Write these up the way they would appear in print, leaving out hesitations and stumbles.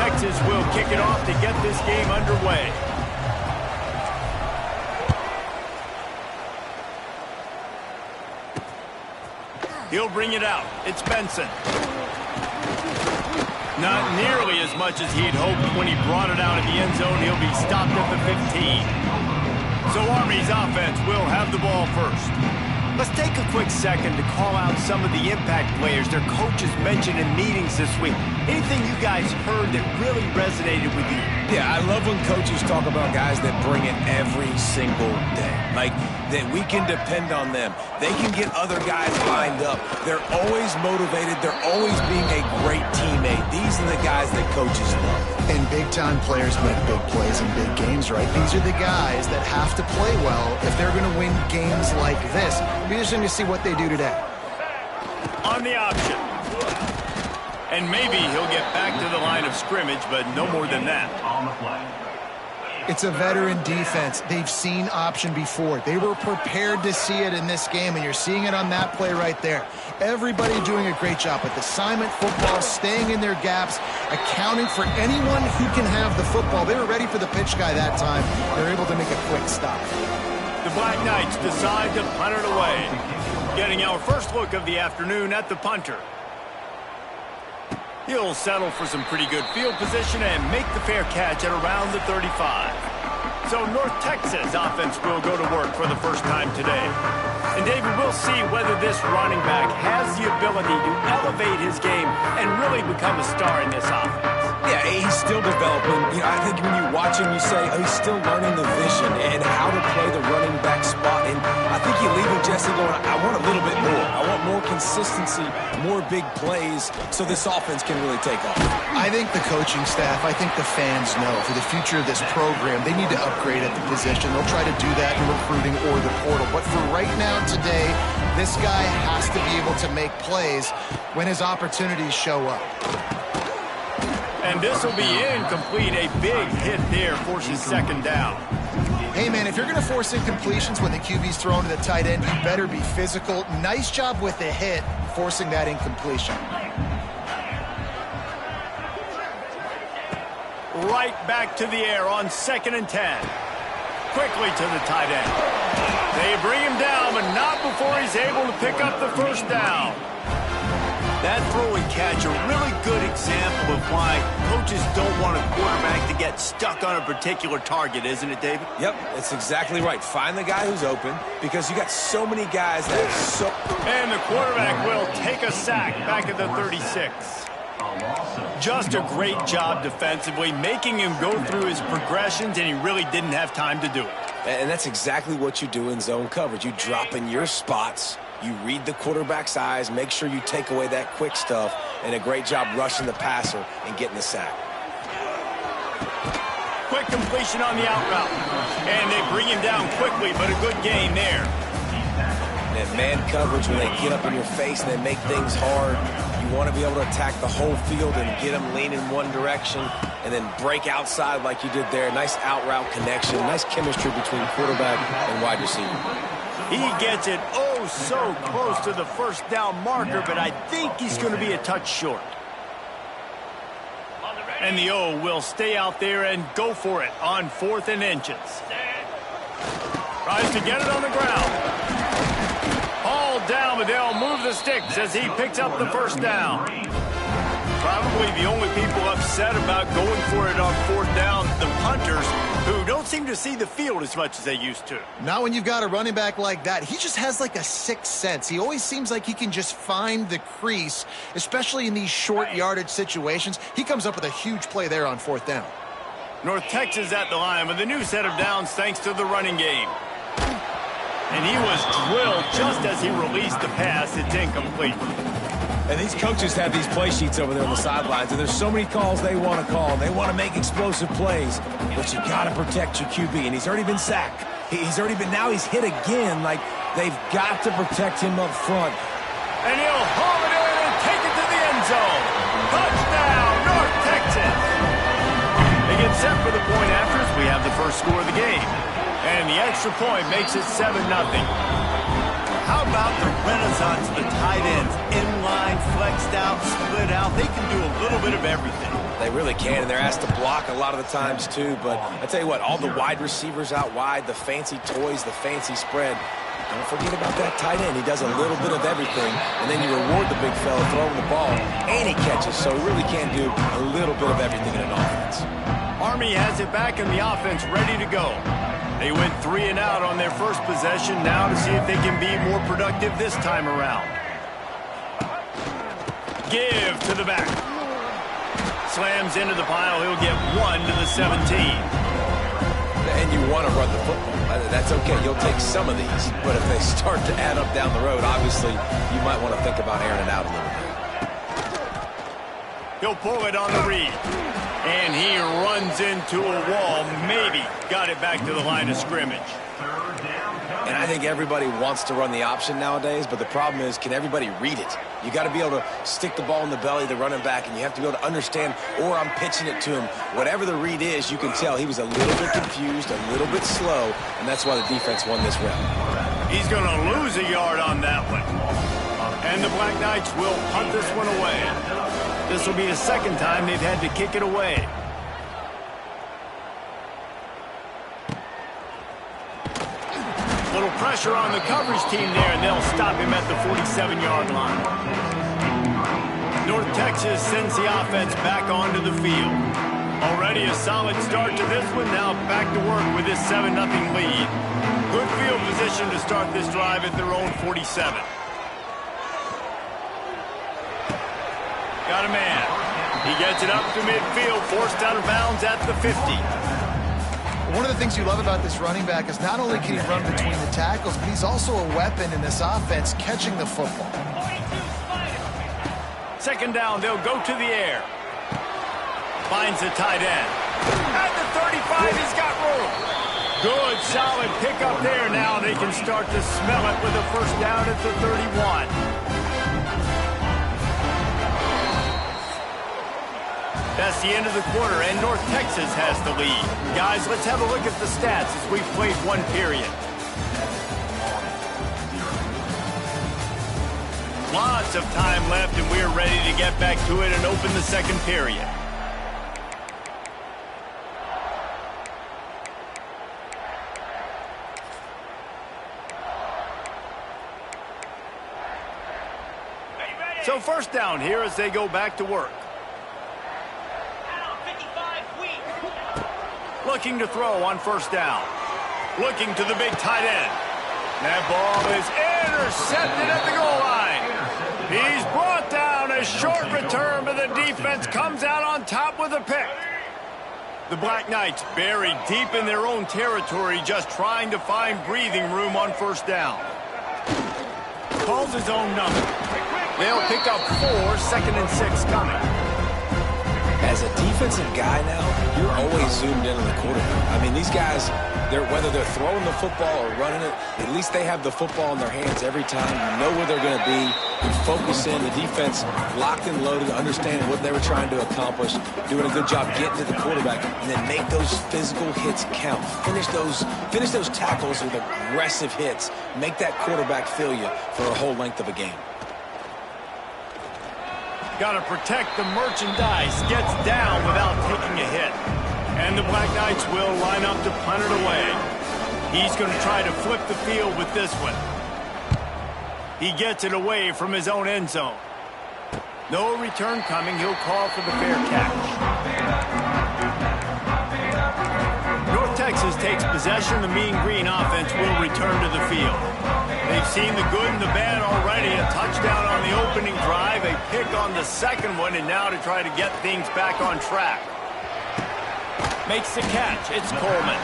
Texas will kick it off to get this game underway. He'll bring it out. It's Benson. Not nearly as much as he'd hoped when he brought it out of the end zone. He'll be stopped at the 15. So Army's offense will have the ball first. Let's take a quick second to call out some of the impact players their coaches mentioned in meetings this week. Anything you guys heard that really resonated with you? Yeah, I love when coaches talk about guys that bring it every single day. Like, that we can depend on them. They can get other guys lined up. They're always motivated. They're always being a great teammate. These are the guys that coaches love. And big-time players make big plays in big games, right? These are the guys that have to play well if they're going to win games like this. It'll be interesting to see what they do today. On the option. And maybe he'll get back to the line of scrimmage, but no more than that. On the play. It's a veteran defense. They've seen option before. They were prepared to see it in this game, and you're seeing it on that play right there. Everybody doing a great job with assignment football, staying in their gaps, accounting for anyone who can have the football. They were ready for the pitch guy that time. They're able to make a quick stop. The Black Knights decide to punt it away. Getting our first look of the afternoon at the punter. He'll settle for some pretty good field position and make the fair catch at around the 35. So North Texas offense will go to work for the first time today. And David, we'll see whether this running back has the ability to elevate his game and really become a star in this offense. Yeah, he's still developing. You know, I think when you watch him, you say, oh, he's still learning the vision and how to play the running back spot. And I think you leave with Jesse going, I want a little bit more. I want more consistency, more big plays, so this offense can really take off. I think the coaching staff, I think the fans know for the future of this program, they need to upgrade at the position. They'll try to do that in recruiting or the portal. But for right now, today, this guy has to be able to make plays when his opportunities show up. And this will be incomplete. A big hit there forces second down. Hey, man, if you're going to force incompletions when the QB's thrown to the tight end, you better be physical. Nice job with the hit, forcing that incompletion. Right back to the air on 2nd and 10. Quickly to the tight end. They bring him down, but not before he's able to pick up the first down. That throw and catch, a really good example of why coaches don't want a quarterback to get stuck on a particular target, isn't it, David? Yep, that's exactly right. Find the guy who's open because you got so many guys that are so... And the quarterback will take a sack back at the 36. Just a great job defensively, making him go through his progressions, and he really didn't have time to do it. And that's exactly what you do in zone coverage. You drop in your spots, you read the quarterback's eyes, make sure you take away that quick stuff, and a great job rushing the passer and getting the sack. Quick completion on the out route. And they bring him down quickly, but a good gain there. That man coverage, when they get up in your face and they make things hard, you want to be able to attack the whole field and get them lean in one direction and then break outside like you did there. Nice out route connection, nice chemistry between quarterback and wide receiver. He gets it oh so close to the first down marker, but I think he's going to be a touch short. And the O will stay out there and go for it on 4th and inches. Tries to get it on the ground. Hauled down, but they'll move the sticks as he picks up the first down. Probably the only people upset about going for it on 4th down, the punters, who don't seem to see the field as much as they used to. Not when you've got a running back like that. He just has like a sixth sense. He always seems like he can just find the crease, especially in these short yardage situations. He comes up with a huge play there on 4th down. North Texas at the line with a new set of downs thanks to the running game. And he was drilled just as he released the pass. It's incomplete. And these coaches have these play sheets over there on the sidelines, and there's so many calls they want to call. They want to make explosive plays, but you got to protect your QB, and he's already been sacked. Now he's hit again. Like, they've got to protect him up front. And he'll haul it in and take it to the end zone. Touchdown, North Texas. They get set for the point after as we have the first score of the game. And the extra point makes it 7-0. How about the renaissance of the tight ends? Inline, flexed out, split out. They can do a little bit of everything. They really can, and they're asked to block a lot of the times too. But I tell you what, all the wide receivers out wide, the fancy toys, the fancy spread, don't forget about that tight end. He does a little bit of everything, and then you reward the big fella throwing the ball, and he catches, so he really can do a little bit of everything in an offense. Army has it back in the offense, ready to go. They went 3 and out on their first possession, now to see if they can be more productive this time around. Give to the back. Slams into the pile. He'll get 1 to the 17. And you want to run the football. That's okay. You'll take some of these. But if they start to add up down the road, obviously, you might want to think about airing it out a little bit. He'll pull it on the read. And he runs into a wall. Maybe got it back to the line of scrimmage. And I think everybody wants to run the option nowadays, but the problem is, can everybody read it? You got to be able to stick the ball in the belly of the running back, and you have to be able to understand, or I'm pitching it to him. Whatever the read is, you can tell he was a little bit confused, a little bit slow, and that's why the defense won this round. He's going to lose a yard on that one. And the Black Knights will punt this one away. This will be the second time they've had to kick it away. Little pressure on the coverage team there, and they'll stop him at the 47-yard line. North Texas sends the offense back onto the field. Already a solid start to this one. Now back to work with this 7-0 lead. Good field position to start this drive at their own 47. Got a man. He gets it up to midfield, forced out of bounds at the 50. One of the things you love about this running back is not only can he run between the tackles, but he's also a weapon in this offense catching the football. Second down, they'll go to the air. Finds the tight end. At the 35, he's got room. Good, solid pickup there. Now they can start to smell it with a first down at the 31. That's the end of the quarter, and North Texas has the lead. Guys, let's have a look at the stats as we've played one period. Lots of time left, and we're ready to get back to it and open the second period. So first down here as they go back to work. Looking to throw on first down. Looking to the big tight end. That ball is intercepted at the goal line. He's brought down. A short return, but the defense comes out on top with a pick. The Black Knights buried deep in their own territory, just trying to find breathing room on first down. Calls his own number. They'll pick up 4, 2nd and 6 coming. As a defensive guy now, you're always zoomed in on the quarterback. I mean, these guys, whether they're throwing the football or running it, at least they have the football in their hands every time. You know where they're going to be. You focus in. The defense locked and loaded, understanding what they were trying to accomplish, doing a good job getting to the quarterback, and then make those physical hits count. Finish those tackles with aggressive hits. Make that quarterback feel you for a whole length of a game. Got to protect the merchandise. Gets down without taking a hit. And the Black Knights will line up to punt it away. He's going to try to flip the field with this one. He gets it away from his own end zone. No return coming. He'll call for the fair catch. North Texas takes possession. The Mean Green offense will return to the field. They've seen the good and the bad already. A touchdown on the opening drive, a pick on the second one, and now to try to get things back on track. Makes the catch. It's Coleman.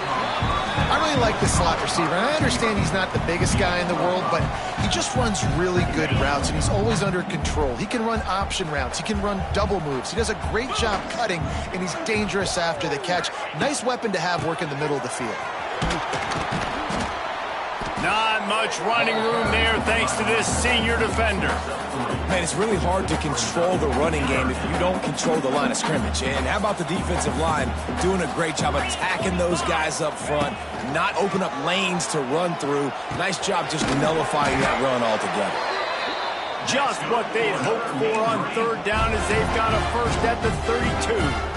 I really like this slot receiver. And I understand he's not the biggest guy in the world, but he just runs really good routes, and he's always under control. He can run option routes. He can run double moves. He does a great job cutting, and he's dangerous after the catch. Nice weapon to have work in the middle of the field. Not much running room there thanks to this senior defender. Man, it's really hard to control the running game if you don't control the line of scrimmage. And how about the defensive line doing a great job attacking those guys up front, not open up lanes to run through. Nice job just nullifying that run altogether. Just what they'd hoped for on third down as they've got a first at the 32.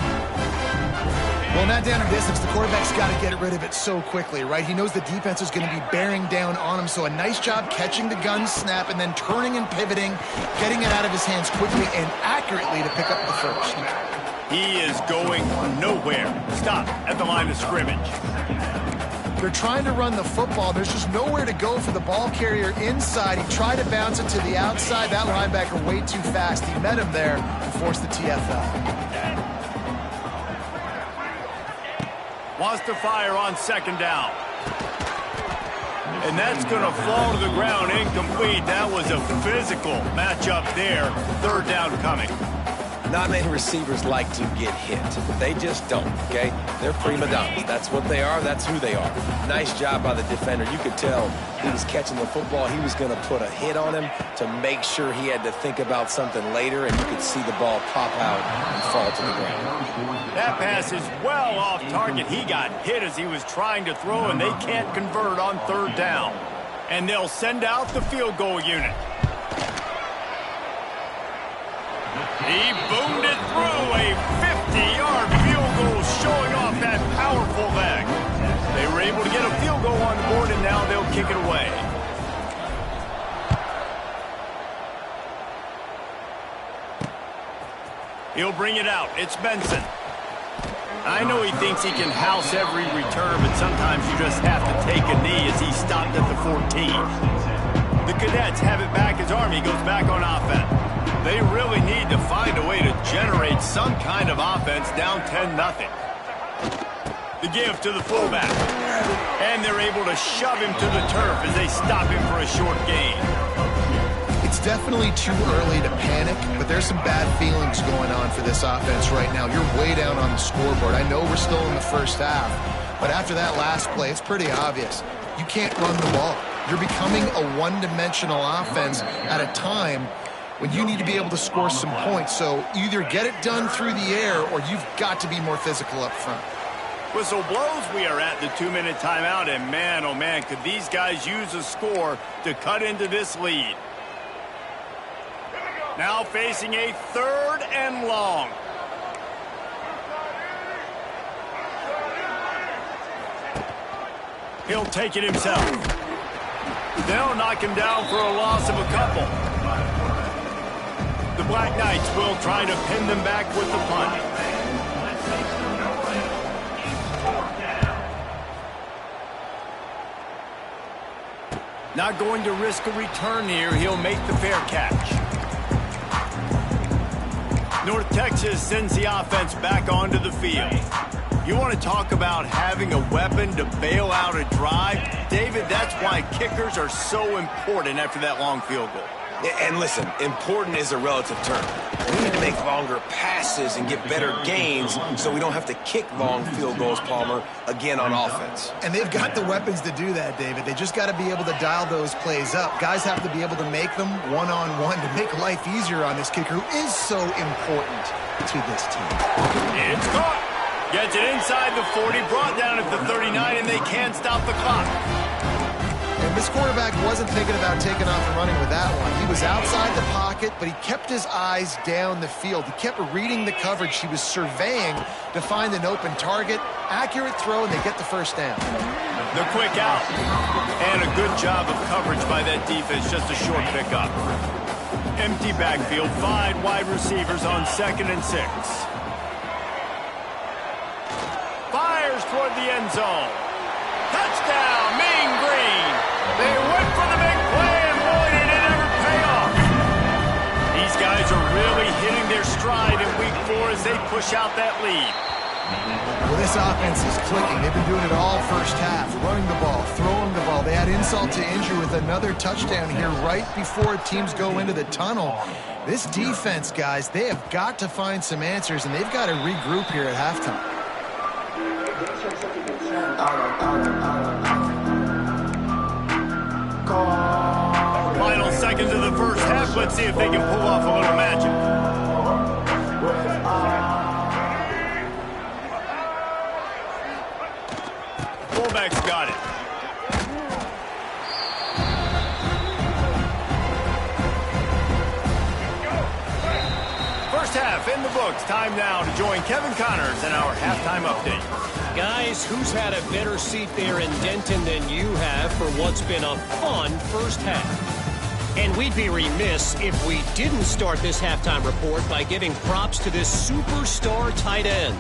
Well, in that down and distance, the quarterback's got to get rid of it so quickly, right? He knows the defense is going to be bearing down on him, so a nice job catching the gun snap and then turning and pivoting, getting it out of his hands quickly and accurately to pick up the first. He is going nowhere. Stop at the line of scrimmage. They're trying to run the football. There's just nowhere to go for the ball carrier inside. He tried to bounce it to the outside. That linebacker way too fast. He met him there and forced the TFL. Wants to fire on second down. And that's going to fall to the ground incomplete. That was a physical matchup there. Third down coming. Not many receivers like to get hit. They just don't, okay? They're prima donnas. That's what they are. That's who they are. Nice job by the defender. You could tell he was catching the football. He was going to put a hit on him to make sure he had to think about something later, and you could see the ball pop out and fall to the ground. That pass is well off target. He got hit as he was trying to throw, and they can't convert on third down. And they'll send out the field goal unit. He boomed it through a 50-yard field goal, showing off that powerful leg. They were able to get a field goal on the board, and now they'll kick it away. He'll bring it out. It's Benson. I know he thinks he can house every return, but sometimes you just have to take a knee as he stopped at the 14. The Cadets have it back as Army goes back on offense. They really need to find a way to generate some kind of offense down 10-0. The give to the fullback. And they're able to shove him to the turf as they stop him for a short gain. It's definitely too early to panic, but there's some bad feelings going on for this offense right now. You're way down on the scoreboard. I know we're still in the first half, but after that last play, it's pretty obvious. You can't run the ball. You're becoming a one-dimensional offense at a time when you need to be able to score some points. So either get it done through the air or you've got to be more physical up front. Whistle blows. We are at the 2-minute timeout, and man, oh man, could these guys use a score to cut into this lead. Now facing a third and long. He'll take it himself. They'll knock him down for a loss of a couple. The Black Knights will try to pin them back with the punt. Not going to risk a return here. He'll make the fair catch. North Texas sends the offense back onto the field. You want to talk about having a weapon to bail out a drive? David, that's why kickers are so important after that long field goal. And listen, important is a relative term. We need to make longer passes and get better gains so we don't have to kick long field goals, Palmer, again on offense. And they've got the weapons to do that, David. They just got to be able to dial those plays up. Guys have to be able to make them one-on-one to make life easier on this kicker who is so important to this team. It's caught. Gets it inside the 40, brought down at the 39, and they can't stop the clock. And this quarterback wasn't thinking about taking off and running with that one. He was outside the pocket, but he kept his eyes down the field. He kept reading the coverage. He was surveying to find an open target. Accurate throw, and they get the first down. The quick out. And a good job of coverage by that defense. Just a short pickup. Empty backfield. 5 wide receivers on 2nd and 6. Fires toward the end zone. Touchdown, Mean Green. They went for the big play, and boy, did it ever pay off. These guys are really hitting their stride in Week 4 as they push out that lead. Well, this offense is clicking. They've been doing it all first half. Running the ball, throwing the ball. They had insult to injury with another touchdown here right before teams go into the tunnel. This defense, guys, they have got to find some answers, and they've got to regroup here at halftime. Final seconds of the first half. Let's see if they can pull off a little magic. Fullback's got it. First half in the books. Time now to join Kevin Connors in our halftime update. Guys, who's had a better seat there in Denton than you have for what's been a fun first half? And we'd be remiss if we didn't start this halftime report by giving props to this superstar tight end.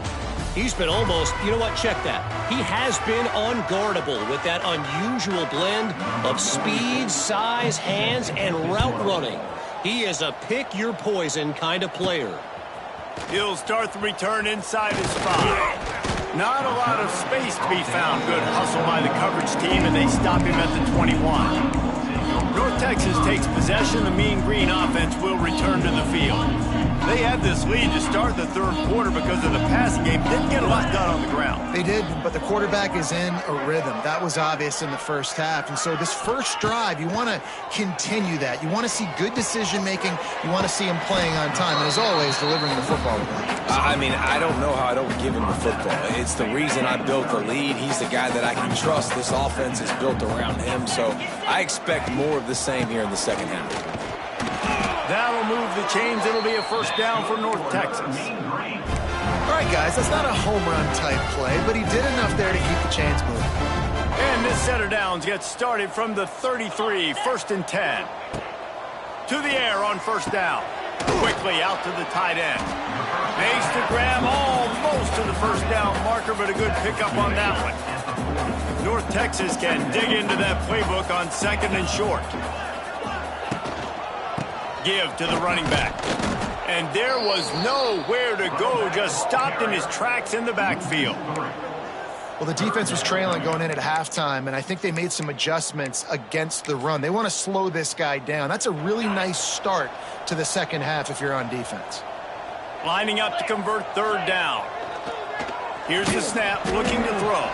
He's been almost, you know what, check that. He has been unguardable with that unusual blend of speed, size, hands, and route running. He is a pick-your-poison kind of player. He'll start the return inside his 5. Not a lot of space to be found. Good hustle by the coverage team, and they stop him at the 21. North Texas takes possession. The Mean Green offense will return to the field. They had this lead to start the third quarter because of the passing game. Didn't get a lot done on the ground. They did, but the quarterback is in a rhythm. That was obvious in the first half. And so this first drive, you want to continue that. You want to see good decision-making. You want to see him playing on time. And as always, delivering the football. I mean, I don't know how I don't give him the football. It's the reason I built the lead. He's the guy that I can trust. This offense is built around him. So I expect more of the same here in the second half. That'll move the chains. It'll be a first down for North Texas. All right, guys, that's not a home run type play, but he did enough there to keep the chains moving. And this set of downs gets started from the 33, 1st and 10. To the air on first down. Quickly out to the tight end. Makes the grab almost to the first down marker, but a good pickup on that one. North Texas can dig into that playbook on 2nd and short. Give to the running back. And there was nowhere to go, just stopped in his tracks in the backfield. Well, the defense was trailing going in at halftime, and I think they made some adjustments against the run. They want to slow this guy down. That's a really nice start to the second half if you're on defense. Lining up to convert third down. Here's the snap, looking to throw.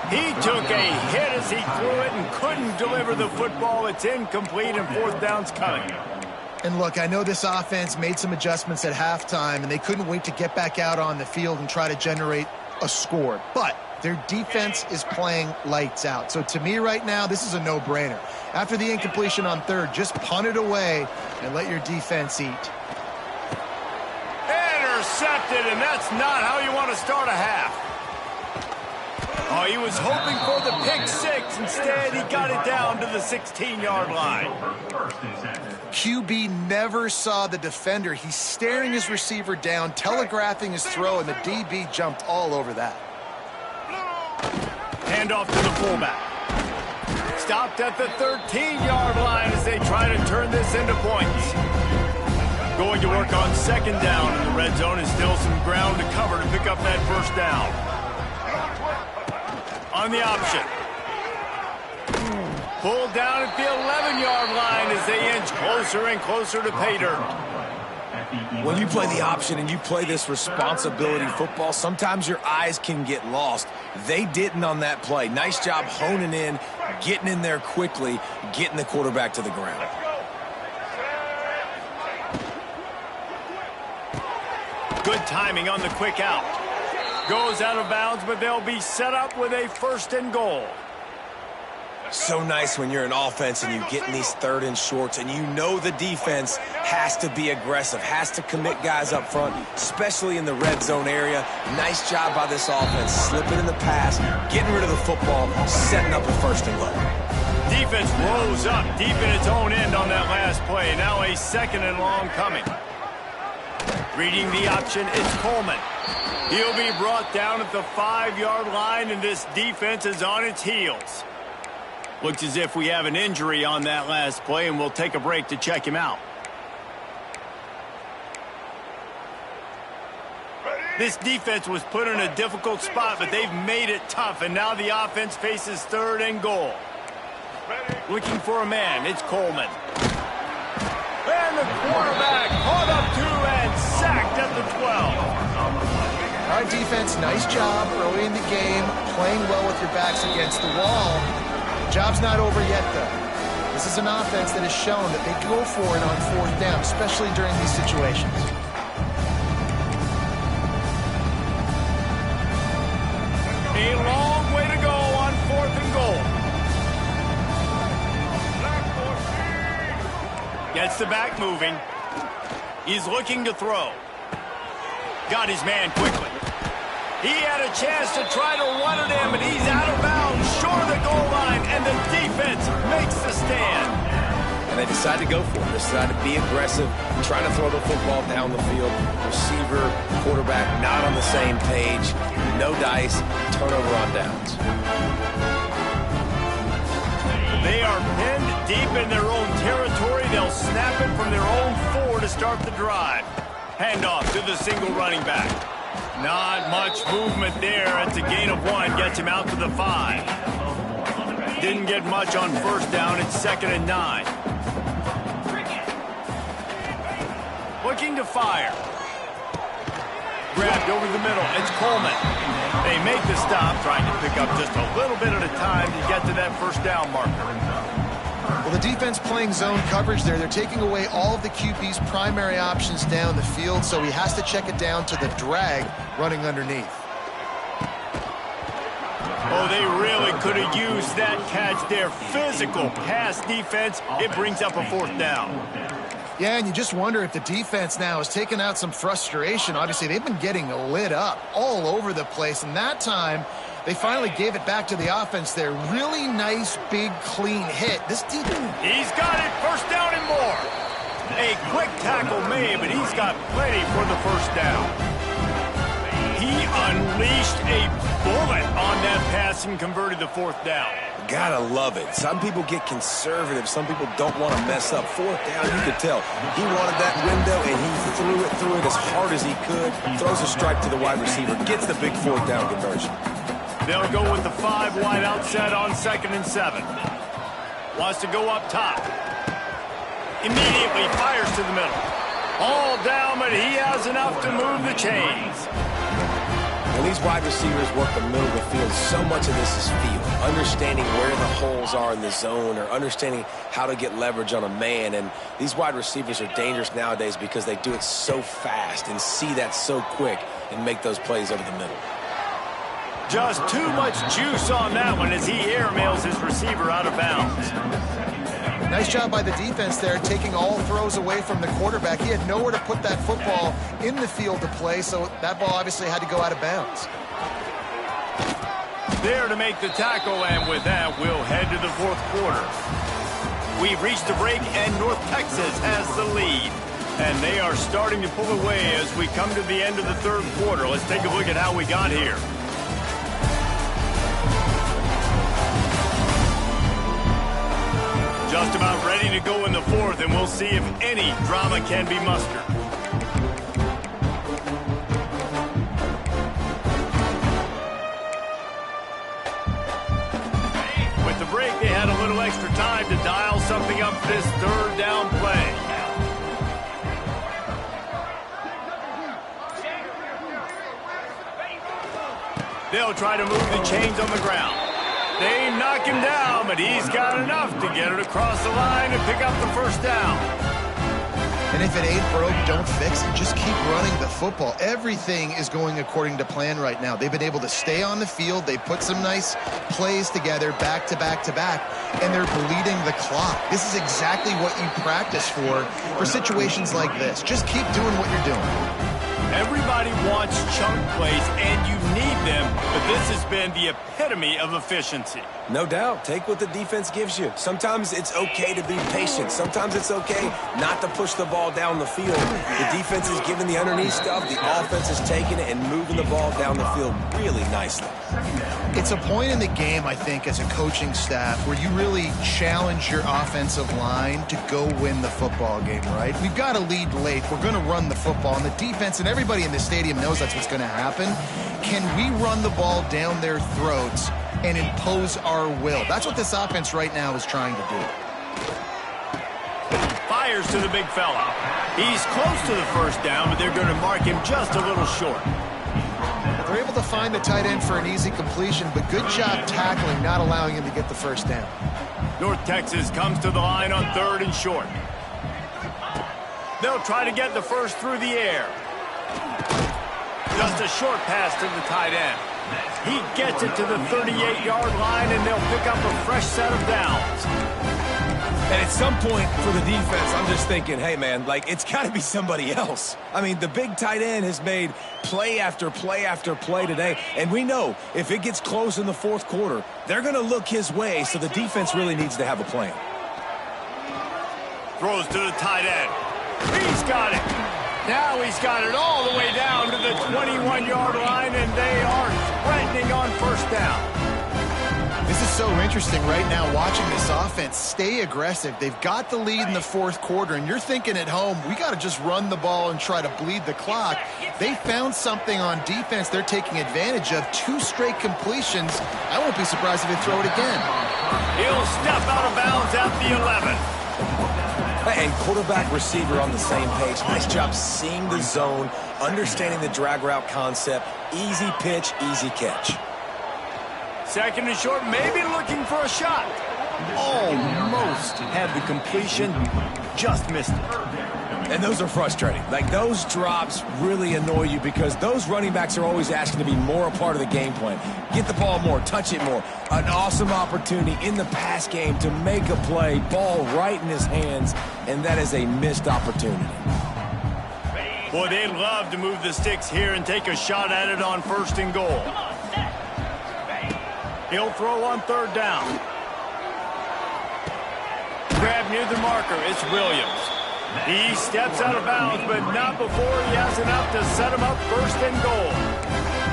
He took a hit as he threw it and couldn't deliver the football. It's incomplete, and fourth down's coming. And look, I know this offense made some adjustments at halftime, and they couldn't wait to get back out on the field and try to generate a score. But their defense is playing lights out. So to me right now, this is a no-brainer. After the incompletion on third, just punt it away and let your defense eat. Intercepted, and that's not how you want to start a half. Oh, he was hoping for the pick 6. Instead, he got it down to the 16-yard line. QB never saw the defender. He's staring his receiver down, telegraphing his throw, and the DB jumped all over that. Handoff to the fullback. Stopped at the 13-yard line as they try to turn this into points. Going to work on 2nd down, and the red zone is still some ground to cover to pick up that first down. On the option. Pulled down at the 11-yard line as they inch closer and closer to pay dirt. When you play the option and you play this responsibility football, sometimes your eyes can get lost. They didn't on that play. Nice job honing in, getting in there quickly, getting the quarterback to the ground. Good timing on the quick out. Goes out of bounds, but they'll be set up with a 1st and goal. So nice when you're an offense and you get in these 3rd and shorts and you know the defense has to be aggressive, has to commit guys up front, especially in the red zone area. Nice job by this offense, slipping in the pass, getting rid of the football, setting up a 1st and goal. Defense rose up deep in its own end on that last play. Now a 2nd and long coming. Reading the option, it's Coleman. He'll be brought down at the 5-yard line, and this defense is on its heels. Looks as if we have an injury on that last play, and we'll take a break to check him out. This defense was put in a difficult spot, but they've made it tough, and now the offense faces 3rd and goal. Looking for a man, it's Coleman. And the quarterback caught up to and sacked at the 12. All right, defense, nice job early in the game, playing well with your backs against the wall. Job's not over yet, though. This is an offense that has shown that they go for it on 4th down, especially during these situations. A long way to go on 4th and goal. Gets the back moving. He's looking to throw. Got his man quickly. He had a chance to try to run at him, and he's out of bounds, short of the goal line, and the defense makes the stand. And they decide to go for it. They decide to be aggressive, try to throw the football down the field. Receiver, quarterback, not on the same page. No dice, turnover on downs. They are pinned deep in their own territory. They'll snap it from their own 4 to start the drive. Handoff to the single running back. Not much movement there. It's a gain of 1. Gets him out to the 5. Didn't get much on first down. It's 2nd and 9. Looking to fire. Grabbed over the middle. It's Coleman. They make the stop, trying to pick up just a little bit at a time to get to that first down marker. Well, the defense playing zone coverage there. They're taking away all of the QB's primary options down the field, so he has to check it down to the drag running underneath. Oh, they really could have used that catch there. Physical pass defense. It brings up a 4th down. Yeah, and you just wonder if the defense now has taken out some frustration. Obviously, they've been getting lit up all over the place, and that time they finally gave it back to the offense there. Really nice, big, clean hit. This defense... He's got it. First down and more. A quick tackle made, but he's got plenty for the first down. He unleashed a bullet on that pass and converted the 4th down. Gotta love it. Some people get conservative. Some people don't want to mess up. 4th down, you could tell. He wanted that window, and he threw it as hard as he could. Throws a strike to the wide receiver. Gets the big 4th down conversion. They'll go with the 5 wide out set on 2nd and 7. Wants to go up top. Immediately fires to the middle. All down, but he has enough to move the chains. When these wide receivers work the middle of the field, so much of this is feel. Understanding where the holes are in the zone, or understanding how to get leverage on a man. And these wide receivers are dangerous nowadays because they do it so fast and see that so quick and make those plays over the middle. Just too much juice on that one as he airmails his receiver out of bounds. Nice job by the defense there, taking all throws away from the quarterback. He had nowhere to put that football in the field to play, so that ball obviously had to go out of bounds. There to make the tackle, and with that, we'll head to the 4th quarter. We've reached the break, and North Texas has the lead. And they are starting to pull away as we come to the end of the 3rd quarter. Let's take a look at how we got here. Just about ready to go in the 4th, and we'll see if any drama can be mustered. With the break, they had a little extra time to dial something up for this 3rd down play. They'll try to move the chains on the ground. They knock him down, but he's got enough to get it across the line and pick up the first down. And if it ain't broke, don't fix it. Just keep running the football. Everything is going according to plan right now. They've been able to stay on the field. They put some nice plays together back to back to back, and they're bleeding the clock. This is exactly what you practice for situations like this. Just keep doing what you're doing. Everybody wants chunk plays, and you need them, but this has been the epitome of efficiency. No doubt. Take what the defense gives you. Sometimes it's okay to be patient. Sometimes it's okay not to push the ball down the field. The defense is giving the underneath stuff. The offense is taking it and moving the ball down the field really nicely. It's a point in the game, I think, as a coaching staff where you really challenge your offensive line to go win the football game, right? We've got to lead late. We're going to run the football, and the defense and everybody in the stadium knows that's what's going to happen. Can we run the ball down their throats and impose our will? That's what this offense right now is trying to do. Fires to the big fella. He's close to the first down, but they're going to mark him just a little short. They're able to find the tight end for an easy completion, but good job tackling, not allowing him to get the first down. North Texas comes to the line on 3rd and short. They'll try to get the first through the air. Just a short pass to the tight end. He gets it to the 38-yard line, and they'll pick up a fresh set of downs. And at some point for the defense, I'm just thinking, hey, man, like, it's got to be somebody else. I mean, the big tight end has made play after play after play today. And we know if it gets close in the fourth quarter, they're going to look his way, so the defense really needs to have a plan. Throws to the tight end. He's got it. Now he's got it all the way down to the 21-yard line, and they are threatening on first down. This is so interesting right now, watching this offense stay aggressive. They've got the lead in the fourth quarter, and you're thinking at home, we got to just run the ball and try to bleed the clock. They found something on defense they're taking advantage of. 2 straight completions. I won't be surprised if they throw it again. He'll step out of bounds at the 11. And quarterback receiver on the same page. Nice job seeing the zone, understanding the drag route concept. Easy pitch, easy catch. Second and short, maybe looking for a shot. Almost had the completion, just missed it. And those are frustrating. Like, those drops really annoy you because those running backs are always asking to be more a part of the game plan. Get the ball more, touch it more. An awesome opportunity in the pass game to make a play, ball right in his hands, and that is a missed opportunity. Boy, they'd love to move the sticks here and take a shot at it on first and goal. He'll throw on third down. Grab near the marker. It's Williams. He steps out of bounds, but not before he has enough to set him up first and goal.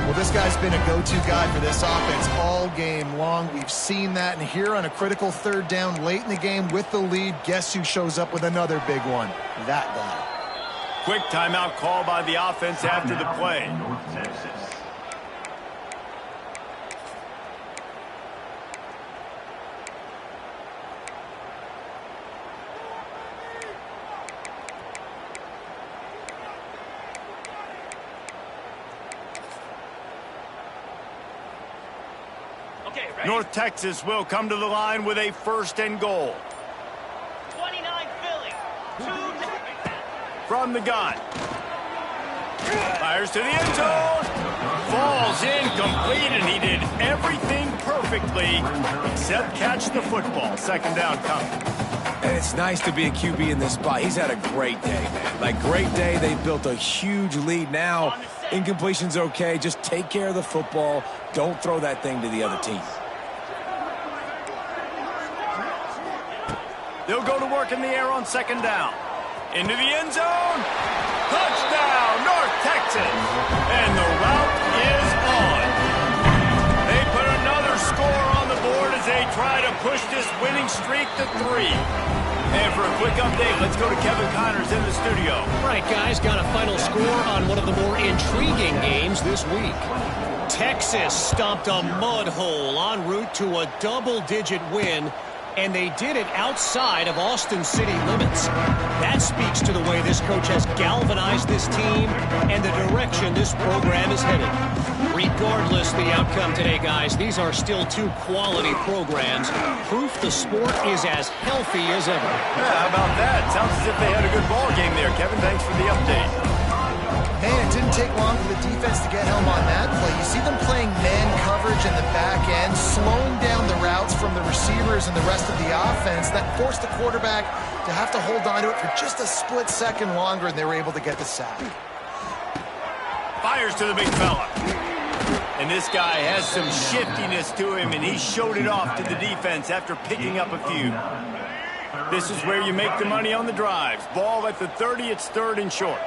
Well, this guy's been a go-to guy for this offense all game long. We've seen that, and here on a critical third down late in the game with the lead, guess who shows up with another big one? That guy. Quick timeout call by the offense after the play. North Texas will come to the line with a first and goal. 29 Philly. From the gun. Fires to the end zone. Falls incomplete, and he did everything perfectly except catch the football. Second down coming. And it's nice to be a QB in this spot. He's had a great day, man. Like, great day. They built a huge lead. Now, incompletion's okay. Just take care of the football. Don't throw that thing to the other team. They'll go to work in the air on second down. Into the end zone. Touchdown, North Texas. And the route is on. They put another score on the board as they try to push this winning streak to 3. And for a quick update, let's go to Kevin Connors in the studio. All right, guys, got a final score on one of the more intriguing games this week. Texas stomped a mud hole en route to a double-digit win, and they did it outside of Austin city limits. That speaks to the way this coach has galvanized this team and the direction this program is headed. Regardless the outcome today, guys, these are still 2 quality programs. Proof the sport is as healthy as ever. Yeah, how about that? Sounds as if they had a good ball game there, Kevin. Thanks for the update. Man, it didn't take long for the defense to get home on that play. You see them playing man coverage in the back end, slowing down the routes from the receivers and the rest of the offense. That forced the quarterback to have to hold on to it for just a split second longer, and they were able to get the sack. Fires to the big fella. And this guy has some shiftiness to him, and he showed it off to the defense after picking up a few. This is where you make the money on the drives. Ball at the 30, it's third and short.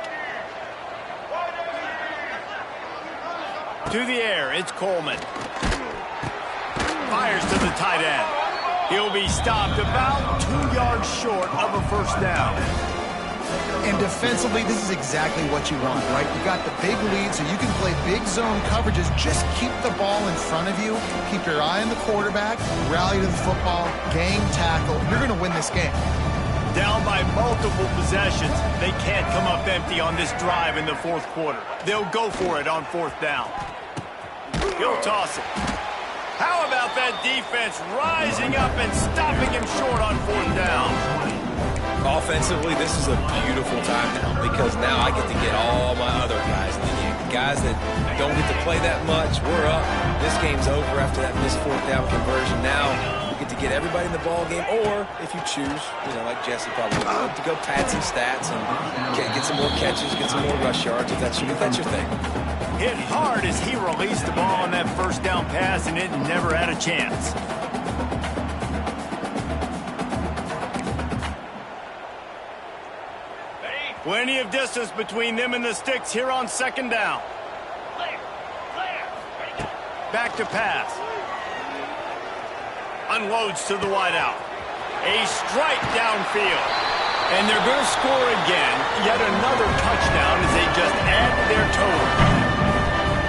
To the air, it's Coleman. Fires to the tight end. He'll be stopped about 2 yards short of a first down. And defensively, this is exactly what you want, right? You got the big lead, so you can play big zone coverages. Just keep the ball in front of you. Keep your eye on the quarterback. Rally to the football. Gang tackle. You're going to win this game. Down by multiple possessions. They can't come up empty on this drive in the fourth quarter. They'll go for it on fourth down. He'll toss it. How about that defense rising up and stopping him short on fourth down? Offensively, this is a beautiful time now because now I get to get all my other guys. And then you guys that don't get to play that much, we're up. This game's over after that missed fourth down conversion. Now you get to get everybody in the ball game, or if you choose, like Jesse probably would, to go pad some stats and get some more catches, get some more rush yards, if that's your thing. Hit hard as he released the ball on that first down pass, and it never had a chance. Plenty of distance between them and the sticks here on second down. Back to pass. Unloads to the wideout. A strike downfield. And they're going to score again. Yet another touchdown as they just add to their total.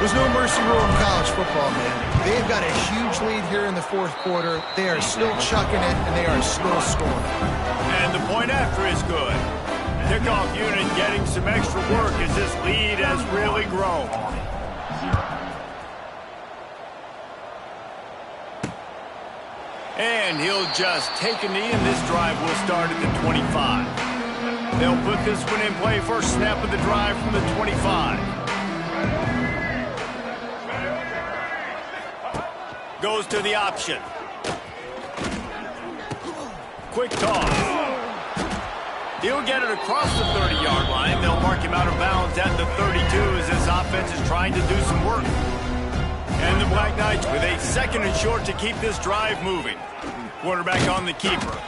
There's no mercy rule in college football, man. They've got a huge lead here in the fourth quarter. They are still chucking it, and they are still scoring. And the point after is good. Kickoff unit getting some extra work as this lead has really grown. And he'll just take a knee, and this drive will start at the 25. They'll put this one in play first snap of the drive from the 25. Goes to the option. Quick toss. He'll get it across the 30-yard line. They'll mark him out of bounds at the 32 as this offense is trying to do some work. And the Black Knights with a second and short to keep this drive moving. Quarterback on the keeper.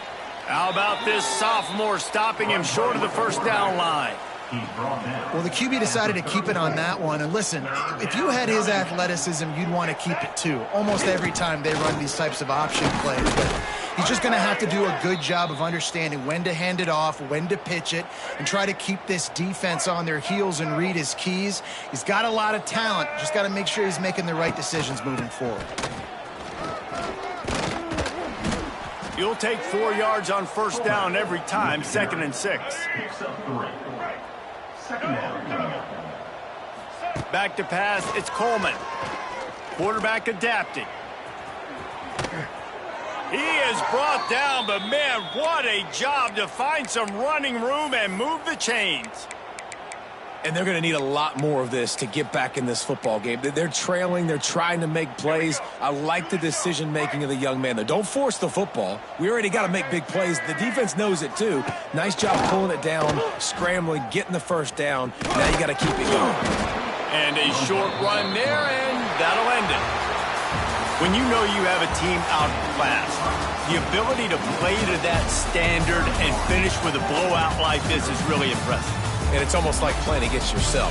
How about this sophomore stopping him short of the first down line? Well, the QB decided to keep it on that one. And listen, if you had his athleticism, you'd want to keep it too. Almost every time they run these types of option plays. But he's just going to have to do a good job of understanding when to hand it off, when to pitch it, and try to keep this defense on their heels and read his keys. He's got a lot of talent. Just got to make sure he's making the right decisions moving forward. You'll take 4 yards on first down every time, 2nd and 6. Back to pass, it's Coleman. Quarterback adapting. He is brought down, but man, what a job to find some running room and move the chains. And they're going to need a lot more of this to get back in this football game. They're trailing. They're trying to make plays. I like the decision-making of the young man, though. Don't force the football. We already got to make big plays. The defense knows it, too. Nice job pulling it down, scrambling, getting the first down. Now you got to keep it going. And a short run there, and that'll end it. When you know you have a team outclassed, the ability to play to that standard and finish with a blowout like this is really impressive. And it's almost like playing against yourself, right?